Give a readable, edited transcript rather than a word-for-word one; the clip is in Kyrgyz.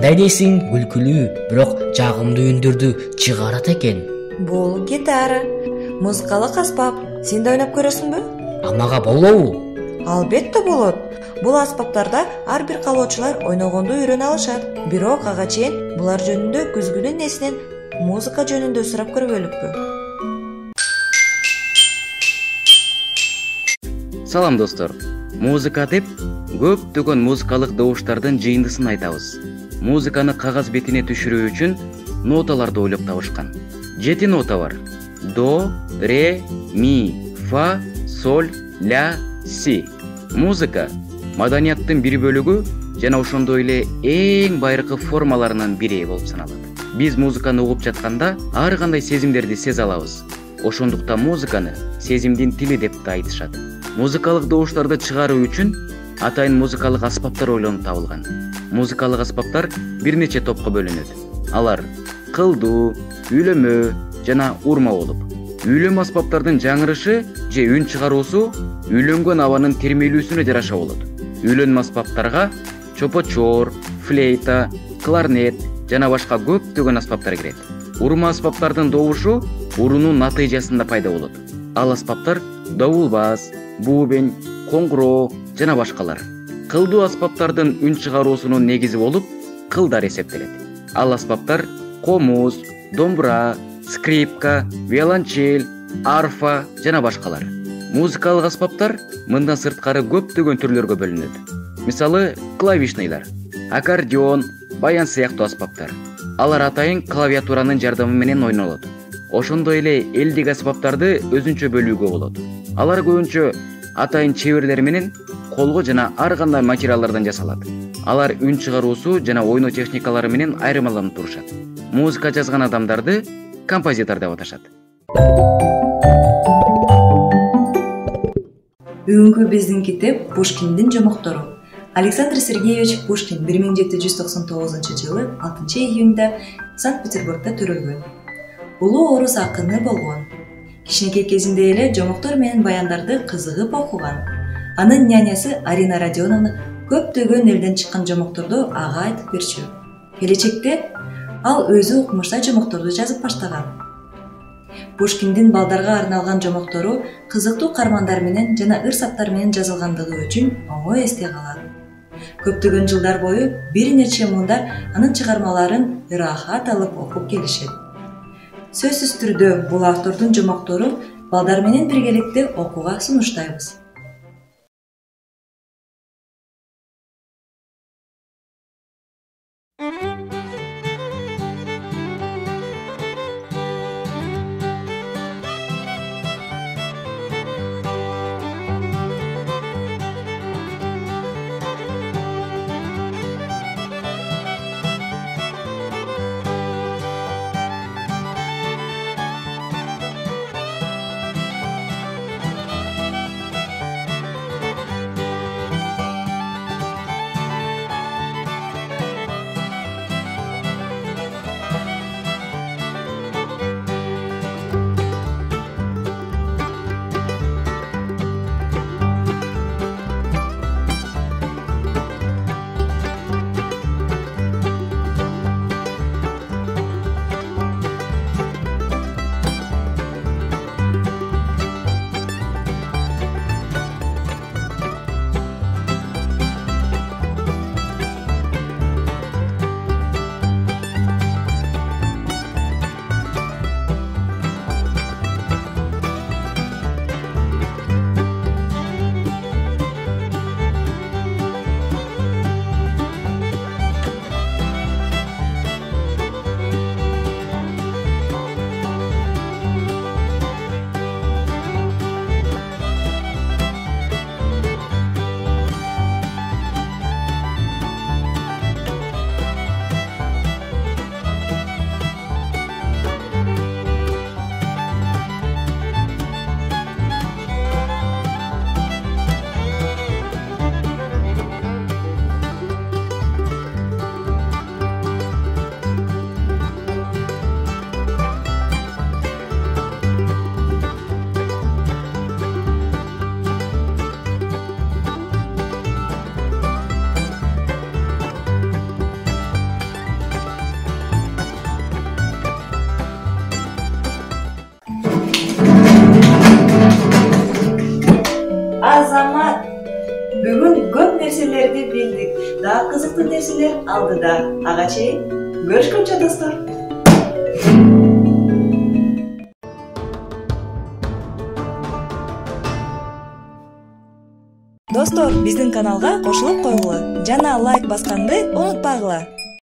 кандай дейсиң, күлкүлүү, бирок жагымдуу үндөрдү чыгарат экен. Бул гитара, музыкалык аспап. Сен да ойнап көрөсүңбү? Мага болобу? Албетте болот. Бул аспаптарда ар бир каалоочулар ойногонду үйрөнө алышат. Бирок ага чейин булар жөнүндө күзгүлүү несинен музыка жөнүндө сурап көрбөлүкпү. Салам достор. Музыка деп көптөгөн музыкалык добуштардын жыйындысын айтабыз. Музыканы кагаз бетине түшүрүү үчүн ноталарды ойлоп табышкан. 7 нота бар. До, ре, ми, фа, соль, ля, си. Музыка маданияттын бир бөлүгү жана ошондой эле эң байыркы формаларынан бири болуп саналат. Биз музыканы угуп жатканда ар кандай сезимдерди сезе алабыз. Ошондуктан музыканы сезимдин тили деп да айтышат. Музыкалык добуштарды чыгаруу үчүн атайын музыкалык аспаптар ойлонуп табылган. Музыкалык аспаптар бир нече топко бөлүнөт. Алар кылдуу, үйлөмө жана урма болуп. Үйлөмө аспаптардын жаңырышы же үн чыгаруусу үйлөнгөн абанын термелүүсүнө жараша болот. Үйлөнмө аспаптарга чопочор, флейта, кларнет жана башка көптөгөн аспаптар кирет. Урма аспаптардын добушу урунун натыйжасында пайда болот. Ал аспаптар давулбаз, бубен, коңгуроо жана башкалар. Кылдуу аспаптардын үн чыгаруусунун негизи болуп кылдар эсептелет. Ал аспаптар комуз, домбура, скрипка, виолончель, арфа жана башкалар. Музыкалык аспаптар мындан сырткары көптөгөн түрлөргө бөлүнөт. Мисалы, клавишныйлар, аккордеон, баян сыяктуу аспаптар. Алар атайын клавиатуранын жардамы менен ойнолот. Ошондой эле элдик аспаптарды өзүнчө бөлүүгө болот. Алар көбүнчө атайын чеберлер менен колго жана ар кандай материалдардан жасалат. Алар үн чыгаруусу жана ойноо техникалары менен айырмаланып турушат. Музыка жазган адамдарды композитор деп аташат. Бүгүнкү биздин китеп Пушкиндин жомоктору. Александр Сергеевич Пушкин 1799-жылы 6-июнда Санкт-Петербургда төрөлгөн. Улуу орус акыны болгон. Кичинекей кезинде эле жомоктор менен баяндарды кызыгып окуган. Анын нянясы Арина Родионовна көптөгөн элден чыккан жомокторду ага айтып берчү. Келечекте ал өзү укмушта жомокторду жазып баштаган. Пушкиндин балдарга арналган жомоктору кызыктуу кармандар менен жана ыр-саптар менен жазылгандыгы үчүн оңой эсте калат. Көптөгөн жылдар бою бир нече муңдар анын чыгармаларын ырахат алып окуп келишет. Сөзсүз түрдө бул автордун жомоктору балдар менен биргеликте окууга сунуштайбыз. дагы кызыктуу нерселер алдыда. Ага чейин көрүшкөнчө достор. Достор, биздин каналга кошулуп койгула жана лайк басканды унутпагыла.